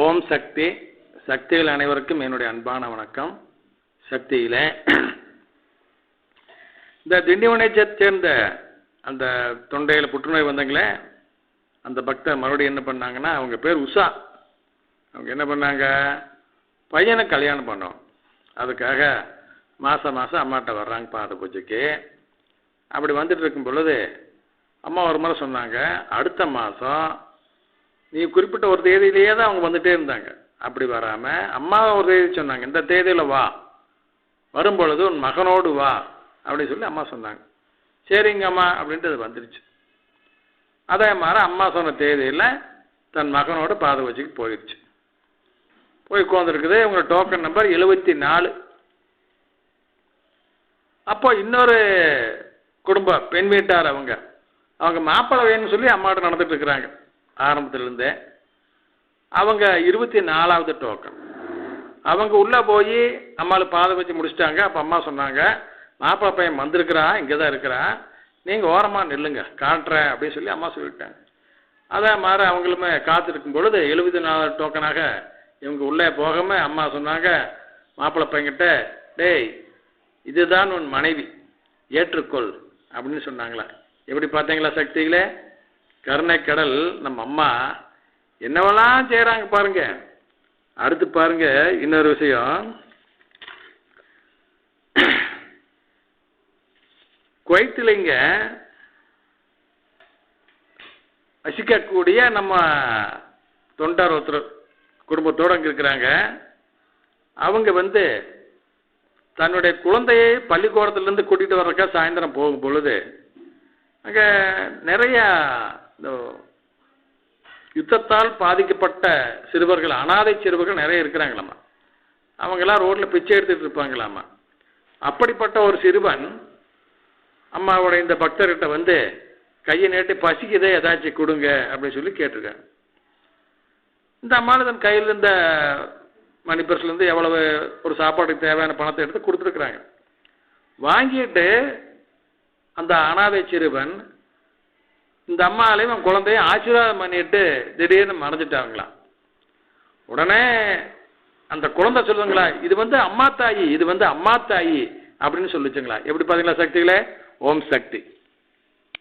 ஓம் சக்தி. சக்திகள் அனைவருக்கும் என்னுடைய அன்பான வணக்கம். சக்தியிலே இந்த திண்டிவனத்தை சேர்ந்த அந்த தொண்டையில் புற்றுநோய் வந்தங்களே அந்த பக்தர் மறுபடியும் என்ன பண்ணாங்கன்னா, அவங்க பேர் உஷா. அவங்க என்ன பண்ணாங்க, பையனை கல்யாணம் பண்ணோம். அதுக்காக மாதம் மாதம் அம்மாட்ட வர்றாங்க பாத பூஜைக்கு. அப்படி வந்துட்டு இருக்கும் பொழுது அம்மா ஒரு முறை சொன்னாங்க, அடுத்த மாதம் நீ குறிப்பிட்ட ஒரு தேதியிலேயே தான் அவங்க வந்துகிட்டே இருந்தாங்க. அப்படி வராமல் அம்மா ஒரு தேதி சொன்னாங்க, இந்த தேதியில் வா, வரும்பொழுது உன் மகனோடு வா அப்படின்னு சொல்லி அம்மா சொன்னாங்க. சரிங்க அம்மா அப்படின்ட்டு அது வந்துடுச்சு. அதே மாதிரி அம்மா சொன்ன தேதியில் தன் மகனோடு பாத பூஜைக்கு போயிடுச்சு. போய் உட்காந்துருக்குது. உங்களோட டோக்கன் நம்பர் 74. அப்போ இன்னொரு குடும்பம் பெண் வீட்டார் அவங்க மாப்பிள்ளை வேணும்னு சொல்லி அம்மாட்ட நடந்துட்டு இருக்கிறாங்க ஆரம்பத்திலேருந்தே. அவங்க 24வது டோக்கன். அவங்க உள்ளே போய் அம்மாளுக்கு பாத பூஜை முடிச்சிட்டாங்க. அப்போ அம்மா சொன்னாங்க, மாப்பிள்ளை பையன் வந்திருக்கிறா, இங்கே தான் இருக்கிறா, நீங்கள் ஓரமாக நில்லுங்க, காட்டுறேன் அப்படின்னு சொல்லி அம்மா சொல்லிட்டாங்க. அதே மாதிரி அவங்களுமே காத்திருக்கும் பொழுது 74 டோக்கனாக இவங்க உள்ளே போகாமல் அம்மா சொன்னாங்க மாப்பிள்ளை பையன்கிட்ட, டேய் இதுதான் உன் மனைவி, ஏற்றுக்கொள் அப்படின்னு சொன்னாங்களா. எப்படி பார்த்தீங்களா சக்திகளே, கருணை கடல் நம்ம அம்மா என்னவெல்லாம் செய்கிறாங்க பாருங்க. அடுத்து பாருங்க இன்னொரு விஷயம், குவைத்திலிங்க வசிக்கக்கூடிய நம்ம தொண்டர் ஒருத்தர் குடும்பத்தோடு அங்கே இருக்கிறாங்க. அவங்க தன்னுடைய குழந்தையை பள்ளிக்கூடத்துலேருந்து கூட்டிகிட்டு வர்றக்கா சாயந்தரம் போகும் பொழுது அங்கே நிறையா இந்த யுத்தத்தால் பாதிக்கப்பட்ட சிறுவர்கள், அனாதை சிறுவர்கள் நிறைய இருக்கிறாங்களாம்மா. அவங்கெல்லாம் ரோட்டில் பிச்சை எடுத்துகிட்டு இருப்பாங்களாம்மா. அப்படிப்பட்ட ஒரு சிறுவன் அம்மாவோட இந்த பக்தர்கிட்ட கையை நீட்டி பசிக்குதே ஏதாச்சும் கொடுங்க அப்படின்னு சொல்லி கேட்டிருக்காங்க. இந்த அம்மாவில் தன் கையில் இந்த மணி பர்ஸ்லேருந்து எவ்வளவு ஒரு சாப்பாட்டுக்கு தேவையான பணத்தை எடுத்து கொடுத்துருக்குறாங்க. வாங்கிட்டு அந்த அனாதை சிறுவன் இந்த அம்மாலையும் அவன் குழந்தையும் ஆசீர்வாதம் பண்ணிட்டு திடீர்னு மறைஞ்சிட்டாங்களாம். உடனே அந்த குழந்தை சொல்லுங்களா, இது அம்மா தாயி, இது அம்மா தாயி அப்படின்னு சொல்லிச்சுங்களா. எப்படி பார்த்தீங்களா சக்திகளே. ஓம் சக்தி.